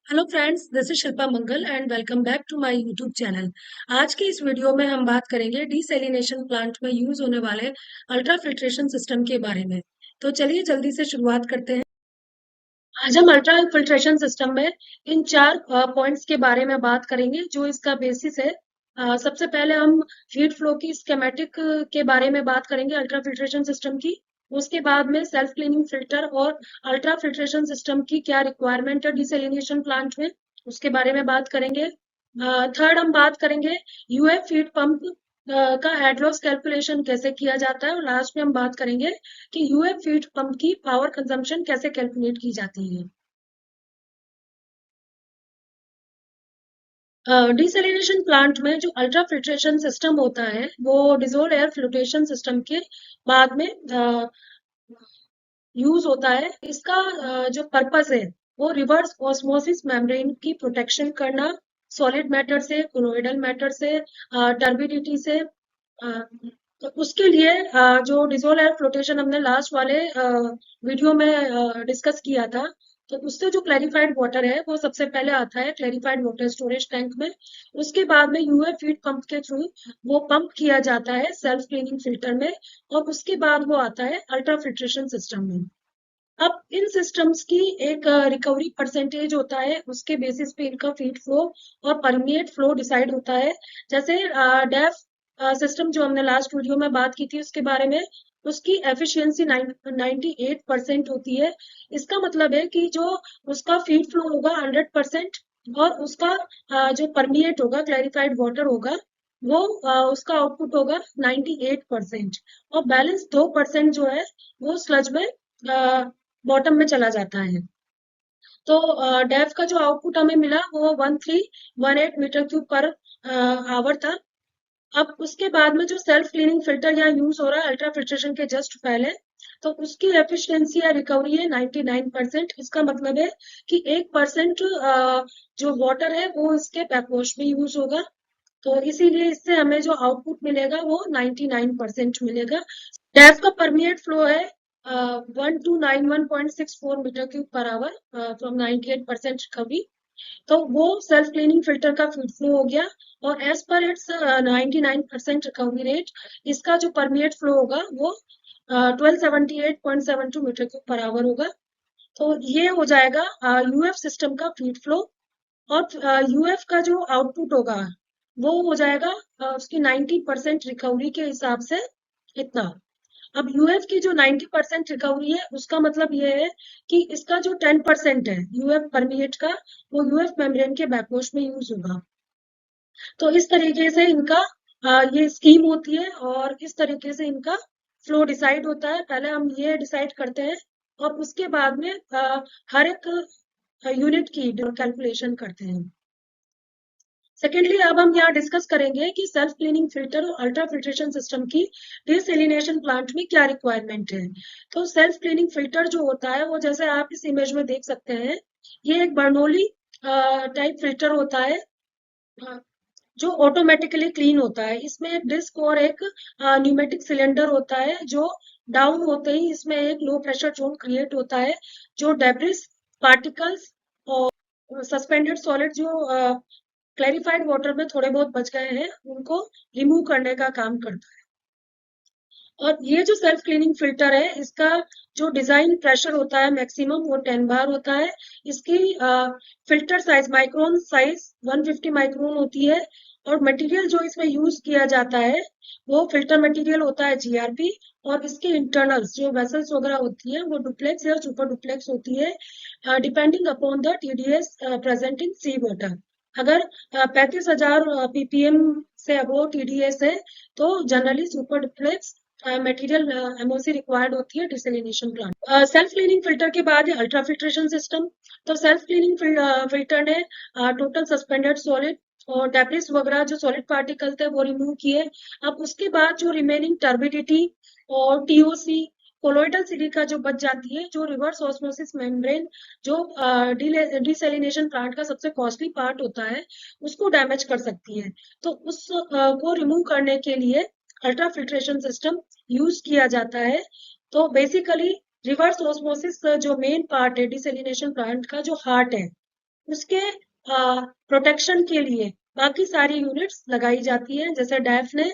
Hello friends, this is Shilpa Mangal and welcome back to my YouTube channel. आज की इस video में हम बात करेंगे डिसैलिनेशन प्लांट में यूज होने वाले अल्ट्रा फिल्ट्रेशन सिस्टम के बारे में। तो चलिए जल्दी से शुरुआत करते हैं। आज हम अल्ट्रा फिल्ट्रेशन सिस्टम में इन चार पॉइंट्स के बारे में बात करेंगे जो इसका बेसिस है। सबसे पहले हम फीड फ्लो की स्कीमेटिक के बारे में बात करेंगे अल्ट्रा फिल्ट्रेशन सिस्टम की। उसके बाद में सेल्फ क्लीनिंग फिल्टर और अल्ट्रा फिल्ट्रेशन सिस्टम की क्या रिक्वायरमेंट है डिसैलिनेशन प्लांट में, उसके बारे में बात करेंगे। थर्ड हम बात करेंगे यूएफ फीड पंप का हेड लॉस कैलकुलेशन कैसे किया जाता है, और लास्ट में हम बात करेंगे कि यूएफ फीड पंप की पावर कंजम्पशन कैसे कैलकुलेट की जाती है। डिसैलिनेशन प्लांट में जो अल्ट्रा फिल्ट्रेशन सिस्टम होता है वो डिजोल्व एयर फ्लोटेशन सिस्टम के बाद में यूज होता है। इसका जो पर्पस है वो रिवर्स ऑस्मोसिस मेम्ब्रेन की प्रोटेक्शन करना, सॉलिड मैटर से, कोलोइडल मैटर से, टर्बिडिटी से। तो उसके लिए जो डिजोल्व एयर फ्लोटेशन हमने लास्ट वाले वीडियो में डिस्कस किया था, तो उससे जो क्लैरिफाइड वाटर है वो सबसे पहले आता है क्लैरिफाइड वाटर स्टोरेज टैंक में। उसके बाद में यूएफ फीड पंप के थ्रू वो पंप किया जाता है सेल्फ क्लीनिंग फिल्टर में, और उसके बाद वो आता है अल्ट्रा फिल्ट्रेशन सिस्टम में। अब इन सिस्टम्स की एक रिकवरी परसेंटेज होता है, उसके बेसिस पे इनका फीड फ्लो और परमिएट फ्लो डिसाइड होता है। जैसे डेफ सिस्टम जो हमने लास्ट वीडियो में बात की थी उसके बारे में, उसकी एफिशिएंसी 98% होती है। इसका मतलब है कि जो उसका फीड फ्लो होगा 100%, और उसका जो परमिएट होगा क्लैरिफाइड वाटर होगा वो उसका आउटपुट होगा 98%, और बैलेंस 2% जो है वो स्लज में बॉटम में चला जाता है। तो डेफ का जो आउटपुट हमें मिला वो 1318 मीटर क्यूब पर आवर था। अब उसके बाद में जो सेल्फ क्लीनिंग फिल्टर यहाँ यूज हो रहा है अल्ट्रा फिल्ट्रेशन के जस्ट पहले, तो उसकी एफिशिएंसी या रिकवरी है 99%। इसका मतलब है कि 1% जो वाटर है वो इसके बैकवॉश में यूज होगा। तो इसीलिए इससे हमें जो आउटपुट मिलेगा वो 99% मिलेगा। डेफ का परमिएट फ्लो है 1291.64 metre cube per hour from 98% recovery. तो वो सेल्फ क्लीनिंग फिल्टर का फीड फ्लो हो गया, और as per it's 99% recovery rate इसका जो परमिएट फ्लो होगा वो 1278.72 मीटर क्यूब पर आवर होगा। तो ये हो जाएगा यूएफ सिस्टम का फीड फ्लो, और यूएफ का जो आउटपुट होगा वो हो जाएगा उसकी 90% रिकवरी के हिसाब से इतना। अब यूएफ की जो 90% रिकवरी है उसका मतलब ये है कि इसका जो 10% है यूएफ परमिएट का वो यूएफ मेम्ब्रेन के बैकवॉश में यूज होगा। तो इस तरीके से इनका ये स्कीम होती है, और इस तरीके से इनका फ्लो डिसाइड होता है। पहले हम ये डिसाइड करते हैं और उसके बाद में हर एक यूनिट की कैलकुलेशन करते हैं। सेकेंडली अब हम यहाँ डिस्कस करेंगे कि सेल्फ क्लीनिंग फिल्टर और अल्ट्रा फिल्ट्रेशन सिस्टम की डिसैलिनेशन प्लांट में क्या रिक्वायरमेंट है। तो सेल्फ क्लीनिंग फिल्टर जो होता है वो जैसे आप इस इमेज में देख सकते हैं, ये एक बर्नौली टाइप फिल्टर होता है जो ऑटोमेटिकली क्लीन होता है। इसमें एक डिस्क और एक न्यूमेटिक सिलेंडर होता है जो डाउन होते ही इसमें एक लो प्रेशर जोन क्रिएट होता है, जो डेब्रिस, पार्टिकल्स और सस्पेंडेड सॉलिड जो क्लैरिफाइड वाटर में थोड़े बहुत बच गए हैं उनको रिमूव करने का काम करता है। और ये जो सेल्फ क्लीनिंग फिल्टर है इसका जो डिजाइन प्रेशर होता है मैक्सिमम वो 10 बार होता है। इसकी filter size micron size 150 micron होती है, और मटेरियल जो इसमें यूज किया जाता है वो फिल्टर मटेरियल होता है जीआरपी, और इसके इंटरनल्स जो वेसल्स वगैरह होती है वो डुप्लेक्स या सुपर डुप्लेक्स होती है depending upon the TDS present in sea water. अगर 35,000 पीपीएम से अबोव टीडीएस है तो generally super duplex material MOC required होती है desalination plant. Self cleaning filter के बाद अल्ट्रा फिल्ट्रेशन सिस्टम। तो सेल्फ क्लीनिंग फिल्टर ने टोटल सस्पेंडेड सॉलिड और डेब्रिस वगैरह जो सॉलिड पार्टिकल थे वो रिमूव किए। अब उसके बाद जो रिमेनिंग टर्बिडिटी और टीओसी कोलोइडल सिलिका जो बच जाती है, जो रिवर्स ऑस्मोसिस मेम्ब्रेन जो डिसैलिनेशन प्लांट का सबसे कॉस्टली पार्ट होता है उसको डैमेज कर सकती है। तो उस को रिमूव करने के लिए अल्ट्रा फिल्ट्रेशन सिस्टम यूज किया जाता है। तो बेसिकली रिवर्स ऑस्मोसिस जो मेन पार्ट है डिसैलिनेशन प्लांट का जो हार्ट है उसके प्रोटेक्शन के लिए बाकी सारी यूनिट्स लगाई जाती हैं, जैसे डैफ ने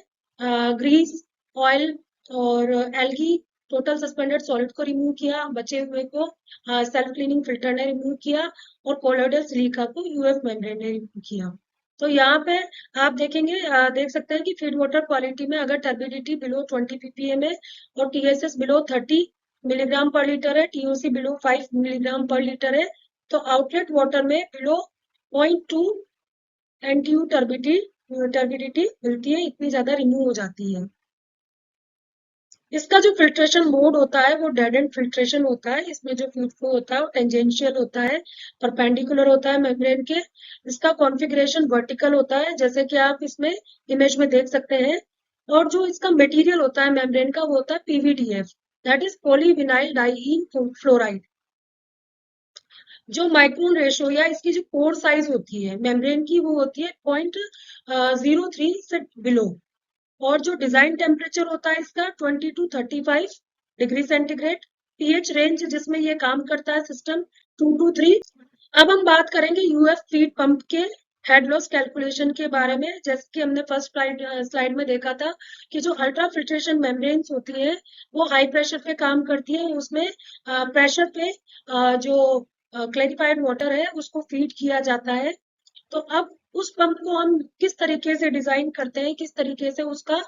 ग्रीस, ऑयल और एल्गी टोटल सस्पेंडेड सॉलिड को रिमूव किया, बचे हुए को सेल्फ क्लीनिंग फिल्टर ने रिमूव किया और कोलोइडल सिलिका को यूएफ मेम्ब्रेन ने रिमूव किया। तो यहाँ पे आप देखेंगे देख सकते हैं कि फीड वाटर क्वालिटी में अगर टर्बिडिटी बिलो 20 ppm है और टीएसएस बिलो 30 मिलीग्राम पर लीटर है, टीओसी बिलो 5 मिलीग्राम पर लीटर है, तो आउटलेट वाटर में बिलो 0.2 एनटीयू टर्बिडिटी मिलती है, इतनी ज्यादा रिमूव हो जाती है। इसका जो फिल्ट्रेशन मोड होता है वो डेड एंड फिल्ट्रेशन होता है। इसमें जो फ्लूइड फ्लो होता है वो टेंजेंशियल होता है, परपेंडिकुलर होता है मेम्ब्रेन के। इसका कॉन्फ़िगरेशन वर्टिकल होता है, जैसे कि आप इसमें इमेज में देख सकते हैं। और जो इसका मटेरियल होता है मेम्ब्रेन का वो होता है PVDF, that is polyvinylidene fluoride. जो माइक्रोन रेशो या इसकी जो पोर साइज होती है मेम्ब्रेन की वो होती है 0.03 से बिलो। और जो डिजाइन टेम्परेचर होता है इसका 20 to 35 degree centigrade. PH range जिसमें ये काम करता है सिस्टम 2 to 3। अब हम बात करेंगे यूएफ फीड पंप के हेड लॉस कैलकुलेशन के बारे में। जैसे कि हमने फर्स्ट स्लाइड में देखा था कि जो अल्ट्रा फिल्ट्रेशन मेम्ब्रेन्स होती है वो हाई प्रेशर पे काम करती है, उसमें प्रेशर पे जो क्लैरिफाइड वाटर है उसको फीड किया जाता है। तो अब उस पंप को हम किस तरीके से डिजाइन करते हैं, किस तरीके से उसका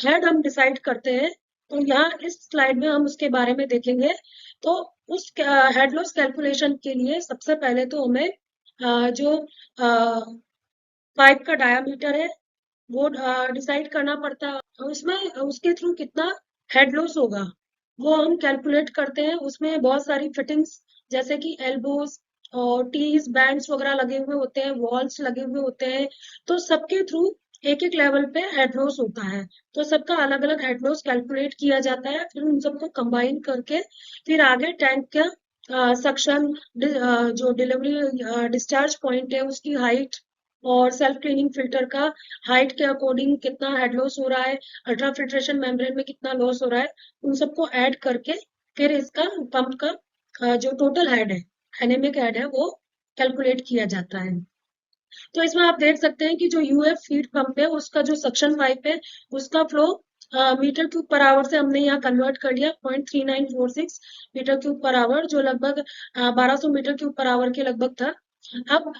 हेड हम डिसाइड करते हैं, तो यहाँ इस स्लाइड में हम उसके बारे में देखेंगे। तो उस हेड लॉस कैलकुलेशन के लिए सबसे पहले तो हमें जो पाइप का डायामीटर है वो डिसाइड करना पड़ता है। उसमें उसके थ्रू कितना हेड लॉस होगा वो हम कैलकुलेट करते हैं। उसमें बहुत सारी फिटिंग्स जैसे कि एल्बोज और टीज बैंड्स वगैरह लगे हुए होते हैं, वॉल्स लगे हुए होते हैं। तो सबके थ्रू एक एक लेवल पे हेड लॉस होता है, तो सबका अलग अलग हेड लॉस कैलकुलेट किया जाता है। फिर उन सबको कंबाइन करके फिर आगे टैंक का सक्शन जो डिलीवरी डिस्चार्ज पॉइंट है उसकी हाइट और सेल्फ क्लीनिंग फिल्टर का हाइट के अकॉर्डिंग कितना हेड लॉस हो रहा है, अल्ट्रा फिल्ट्रेशन मेम्ब्रेन में कितना लॉस हो रहा है, उन सबको ऐड करके फिर इसका पंप का जो टोटल हेड है, डायनेमिक हेड है, वो कैलकुलेट किया जाता है। तो इसमें आप देख सकते हैं कि जो यूएफ फीड पंप है उसका जो सक्शन पाइप है उसका flow meter cube per our से हमने यहाँ कन्वर्ट कर लिया 0.3946 मीटर क्यूब पर आवर, जो लगभग 1200 मीटर क्यूब पर आवर के लगभग था। अब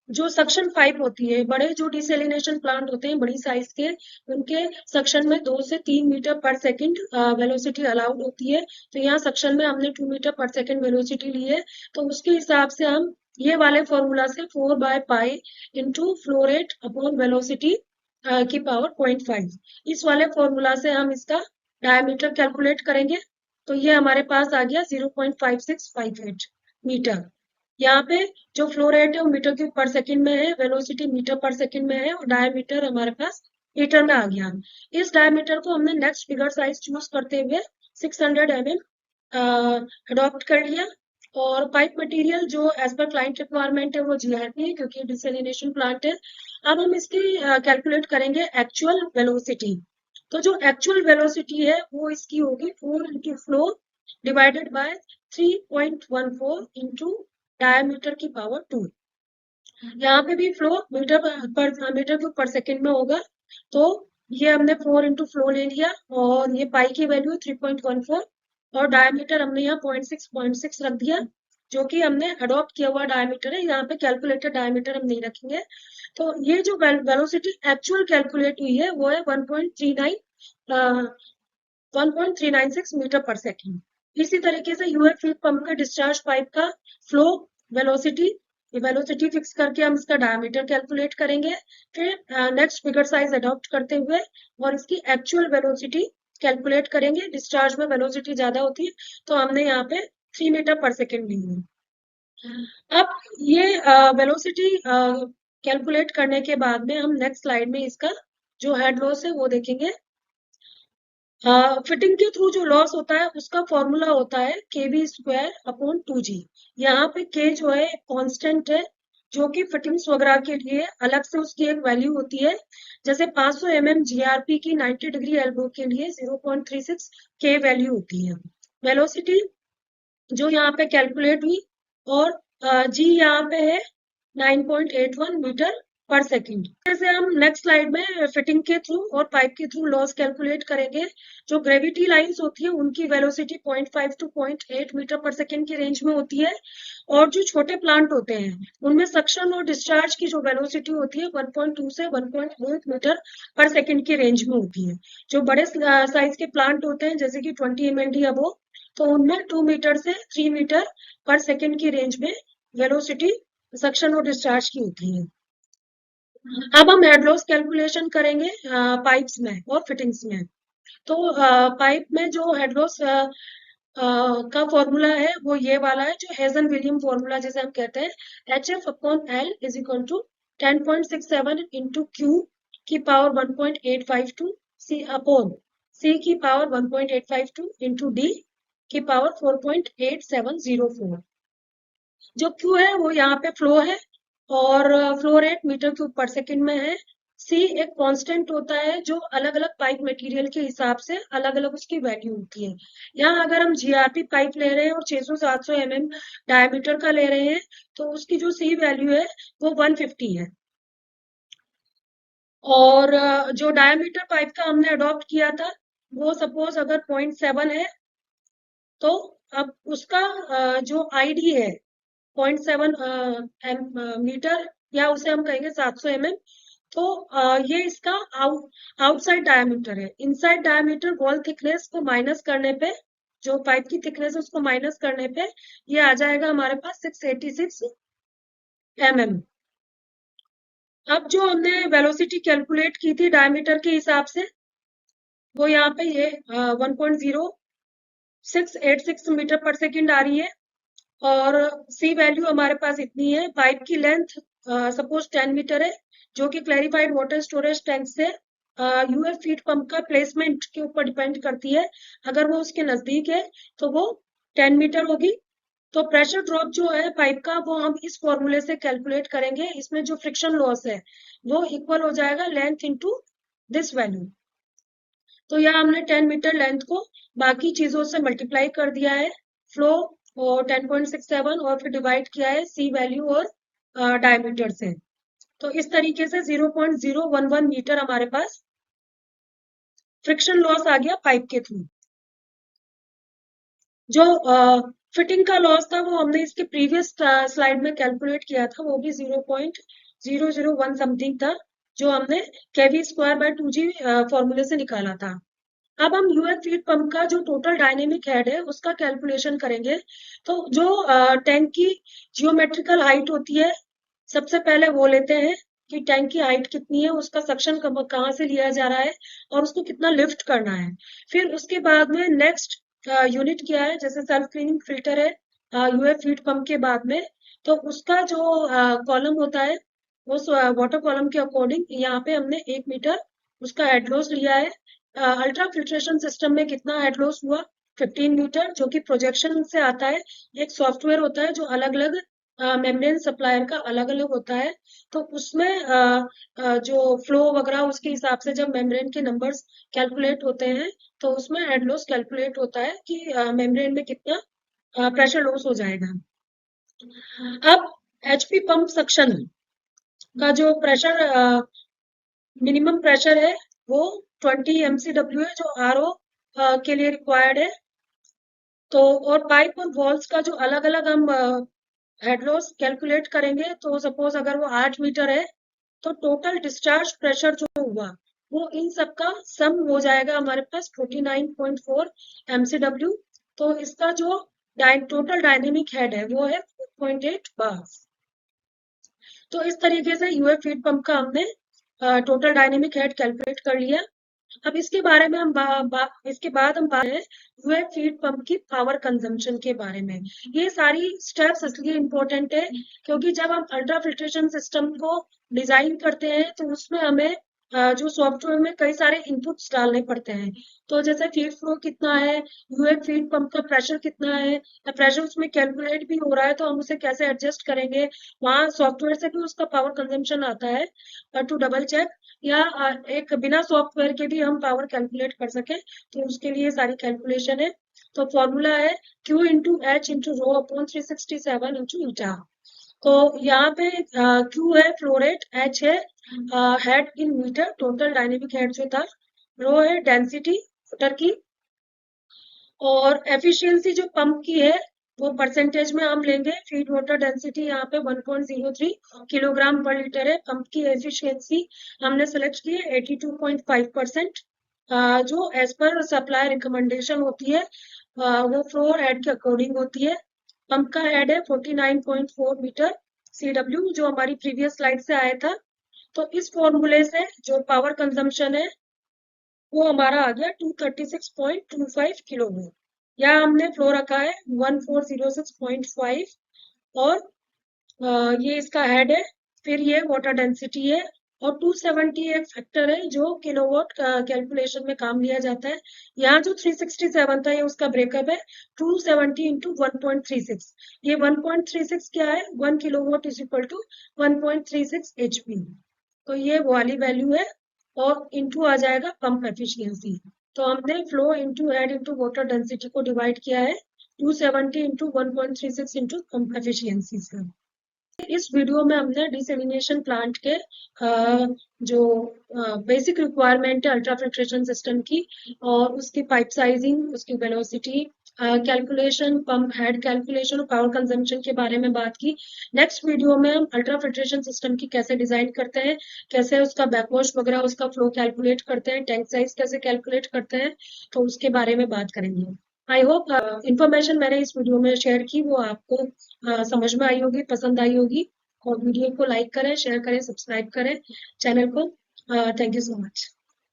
जो सक्शन पाइप होती है, बड़े जो डिसेलिनेशन प्लांट होते हैं बड़ी साइज के, उनके सक्शन में 2 से 3 मीटर पर सेकंड वेलोसिटी अलाउड होती है। तो यहाँ सक्शन में हमने 2 मीटर पर सेकंड वेलोसिटी ली है, तो उसके हिसाब से हम ये वाले फॉर्मूला से 4/पाई into flow rate upon velocity की पावर 0.5, इस वाले फॉर्मूला से हम इसका डायमीटर कैलकुलेट करेंगे। तो ये हमारे पास आ गया 0.5658 मीटर। यहाँ पे जो फ्लो रेट है वो मीटर क्यूब पर सेकंड में है, वेलोसिटी मीटर पर सेकंड में है और डायमीटर हमारे पास मीटर में आ गया। इस डायमीटर को हमने नेक्स्ट फिगर साइज चूज करते हुए 600 mm अडॉप्ट कर लिया। और पाइप मटेरियल जो एज पर क्लाइंट रिक्वायरमेंट है वो जीआरपी है, क्योंकि डिसेलिनेशन प्लांट है। अब हम इसकी कैलकुलेट करेंगे एक्चुअल वेलोसिटी। तो जो एक्चुअल वेलोसिटी है वो इसकी होगी 4 into flow divided by 3.14 into diameter की पावर 2। यहाँ पे भी फ्लो मीटर क्यूब पर सेकंड में होगा। तो ये हमने 4 इंटू फ्लो ले लिया और ये पाई की वैल्यू 3.14 और डायमीटर हमने यहाँ 0.6 रख दिया, जो कि हमने अडॉप्ट किया हुआ डायमीटर है। यहाँ पे कैलकुलेटेड डायमीटर हम नहीं रखेंगे। तो ये जो वेलोसिटी एक्चुअल कैलकुलेट हुई है वो है 1.396 मीटर पर सेकेंड। इसी तरीके से यूएफ फीड पंप के डिस्चार्ज पाइप का फ्लो वेलोसिटी फिक्स करके हम इसका डायमीटर कैलकुलेट करेंगे। फिर नेक्स्ट फिगर साइज अडॉप्ट करते हुए और इसकी एक्चुअल वेलोसिटी कैलकुलेट करेंगे। डिस्चार्ज में वेलोसिटी ज्यादा होती है तो हमने यहाँ पे 3 मीटर पर सेकेंड ली है। अब ये वेलोसिटी कैलकुलेट करने के बाद में हम नेक्स्ट स्लाइड में इसका जो हेड लॉस है वो देखेंगे। फिटिंग के थ्रू जो लॉस होता है उसका फॉर्मूला होता है kv² अपॉन 2g। यहाँ पे k जो है कांस्टेंट है, जो कि फिटिंग्स वगैरह के लिए अलग से उसकी एक वैल्यू होती है। जैसे 500 mm जीआरपी की 90 डिग्री एल्बो के लिए 0.36 k वैल्यू होती है। वेलोसिटी जो यहाँ पे कैलकुलेट हुई और जी यहाँ पे है 9.81 मीटर पर सेकंड। जैसे हम नेक्स्ट स्लाइड में फिटिंग के थ्रू और पाइप के थ्रू लॉस कैलकुलेट करेंगे। जो ग्रेविटी लाइंस होती है उनकी वेलोसिटी 0.5 टू 0.8 मीटर पर सेकंड की रेंज में होती है, और जो छोटे प्लांट होते हैं उनमें सक्शन और डिस्चार्ज की जो वेलोसिटी होती है 1.2 से 1.8 मीटर पर सेकंड की रेंज में होती है। जो बड़े साइज के प्लांट होते हैं जैसे कि 20 mld अबो, तो उनमें 2 मीटर से 3 मीटर पर सेकंड की रेंज में वेलोसिटी सक्शन और डिस्चार्ज की होती है। अब हम हेड लॉस कैलकुलेशन करेंगे पाइप्स में और फिटिंग्स में। तो पाइप में जो हेड लॉस का फॉर्मूला है वो ये वाला है, जो हेजन विलियम फॉर्मूला जिसे हम कहते हैं HF/L is equal to 10.67 into Q की पावर 1.852 सी अपॉन सी की पावर 1.852 इंटू डी की पावर 4.8704। जो क्यू है वो यहाँ पे फ्लो है, और फ्लो रेट मीटर क्यूब पर सेकंड में है। सी एक कांस्टेंट होता है जो अलग अलग पाइप मटेरियल के हिसाब से अलग अलग उसकी वैल्यू होती है। यहाँ अगर हम जीआरपी पाइप ले रहे हैं और 600-700 डायमीटर का ले रहे हैं तो उसकी जो सी वैल्यू है वो 150 है। और जो डायमीटर पाइप का हमने अडॉप्ट किया था वो सपोज अगर 0.7 है, तो अब उसका जो आईडी है 0.7 मीटर, या उसे हम कहेंगे 700 तो ये इसका आउटसाइड डायमीटर है। इनसाइड डायमीटर वॉल थिकनेस को माइनस करने पे, जो पाइप की थिकनेस है उसको माइनस करने पे ये आ जाएगा हमारे पास 686 अब जो हमने वेलोसिटी कैलकुलेट की थी डायमीटर के हिसाब से वो यहाँ पे ये 1.0686 मीटर पर सेकंड आ रही है, और सी वैल्यू हमारे पास इतनी है। पाइप की लेंथ सपोज 10 मीटर है, जो कि क्लैरिफाइड वाटर स्टोरेज टैंक से यूएफ फीड पंप का प्लेसमेंट के ऊपर डिपेंड करती है। अगर वो उसके नजदीक है तो वो 10 मीटर होगी। तो प्रेशर ड्रॉप जो है पाइप का वो हम इस फॉर्मूले से कैलकुलेट करेंगे। इसमें जो फ्रिक्शन लॉस है वो इक्वल हो जाएगा लेंथ इनटू दिस वैल्यू। तो यहाँ हमने 10 मीटर लेंथ को बाकी चीजों से मल्टीप्लाई कर दिया है, फ्लो और 10.67, और फिर डिवाइड किया है सी वैल्यू और डायमीटर से। तो इस तरीके से 0.011 मीटर हमारे पास फ्रिक्शन लॉस आ गया पाइप के थ्रू। जो फिटिंग का लॉस था वो हमने इसके प्रीवियस स्लाइड में कैलकुलेट किया था, वो भी 0.001 समथिंग था, जो हमने केवी स्क्वायर बाय 2G फॉर्मूले से निकाला था। अब हम यूएफ फीड पंप का जो टोटल डायनेमिक हेड है उसका कैलकुलेशन करेंगे। तो जो टैंक की जियोमेट्रिकल हाइट होती है, सबसे पहले वो लेते हैं कि टैंक की हाइट कितनी है, उसका सक्शन कहाँ से लिया जा रहा है और उसको कितना लिफ्ट करना है। फिर उसके बाद में नेक्स्ट यूनिट क्या है, जैसे सेल्फ क्लीनिंग फिल्टर है यूएफ फीड पंप के बाद में, तो उसका जो कॉलम होता है उस वाटर कॉलम के अकॉर्डिंग यहाँ पे हमने 1 मीटर उसका हेड लॉस लिया है। अल्ट्रा फिल्ट्रेशन सिस्टम में कितना हेड लॉस हुआ, 15 मीटर, जो कि प्रोजेक्शन से आता है। एक सॉफ्टवेयर होता है जो अलग अलग मेम्ब्रेन सप्लायर का अलग अलग होता है, तो उसमें जो फ्लो वगैरह उसके हिसाब से जब मेम्ब्रेन के नंबर्स कैलकुलेट होते हैं तो उसमें हेड लॉस कैलकुलेट होता है कि मेम्ब्रेन में कितना प्रेशर लॉस हो जाएगा। अब एचपी पंप सक्शन का जो प्रेशर मिनिमम प्रेशर है वो 20 MCW है, जो आरओ के लिए रिक्वायर्ड है। तो और पाइप और वॉल्स का जो अलग अलग हम हेड लॉस कैलकुलेट करेंगे, तो सपोज अगर वो 8 मीटर है तो टोटल डिस्चार्ज प्रेशर जो हुआ वो इन सब का सम हो जाएगा हमारे पास 49.4 MCW। तो इसका जो टोटल डायनेमिक हेड है वो है 4.8 बार। तो इस तरीके से यूएफ फीड पंप का हमने टोटल डायनेमिक हेड कैलकुलेट कर लिया। अब इसके बारे में हम इसके बाद हम बात करें यूएफ फीड पंप की पावर कंजम्पशन के बारे में। ये सारी स्टेप्स इसलिए इम्पोर्टेंट है क्योंकि जब हम अल्ट्रा फिल्ट्रेशन सिस्टम को डिजाइन करते हैं तो उसमें हमें जो सॉफ्टवेयर में कई सारे इनपुट्स डालने पड़ते हैं। तो जैसे फीड फ्लो कितना है, यूएफ फीड पंप का प्रेशर कितना है, या प्रेशर उसमें कैलकुलेट भी हो रहा है तो हम उसे कैसे एडजस्ट करेंगे, वहां सॉफ्टवेयर से भी उसका पावर कंजम्पशन आता है टू डबल चेक, या एक बिना सॉफ्टवेयर के भी हम पावर कैलकुलेट कर सके तो उसके लिए सारी कैलकुलेशन है। तो फॉर्मूला है Q into H into rho upon 367 into eta. तो यहाँ पे Q है फ्लो रेट, H है head in metre, total dynamic head जो था, रो है डेंसिटी वाटर की, और एफिशिएंसी जो पंप की है वो परसेंटेज में हम लेंगे। फीड वाटर डेंसिटी यहाँ पे 1.03 किलोग्राम पर लीटर है। पंप की एफिशिएंसी हमने सेलेक्ट की है 82.5%, जो एज पर सप्लाई रिकमेंडेशन होती है वो फ्लोर हेड के अकॉर्डिंग होती है। पंप का हेड है 49.4 मीटर CW, जो हमारी प्रीवियस स्लाइड से आया था। तो इस फॉर्मूले से जो पावर कंजम्पशन है वो हमारा आ गया 236.25 किलोवाट। यहाँ हमने फ्लो रखा है 1406.5, और ये इसका हेड है, फिर ये वाटर डेंसिटी है, और 270 एक फैक्टर है जो किलोवाट कैलकुलेशन में काम लिया जाता है। यहाँ जो 367 था ये उसका ब्रेकअप है 270 इंटू 1.36। ये 1.36 क्या है, 1 kilowatt is equal to 1.36 HP। तो ये वो वाली वैल्यू है, और इंटू आ जाएगा पंप एफिशिएंसी। तो हमने flow into head into water density को डिवाइड किया है 270 इंटू 1.36 इंटू पंप एफिशिएंसी से। इस वीडियो में हमने डिसेलिनेशन प्लांट के जो बेसिक रिक्वायरमेंट है अल्ट्रा फिल्ट्रेशन सिस्टम की, और उसकी पाइप साइजिंग, उसकी velocity calculation, pump head calculation और पावर कंजम्पशन के बारे में बात की। नेक्स्ट वीडियो में हम अल्ट्रा फिल्ट्रेशन सिस्टम की कैसे डिजाइन करते हैं, कैसे उसका बैकवॉश वगैरह उसका फ्लो कैलकुलेट करते हैं, टैंक साइज कैसे कैलकुलेट करते हैं, तो उसके बारे में बात करेंगे। आई होप इंफॉर्मेशन मैंने इस वीडियो में शेयर की वो आपको समझ में आई होगी, पसंद आई होगी। और वीडियो को लाइक करें, शेयर करें, सब्सक्राइब करें चैनल को। Thank you so much.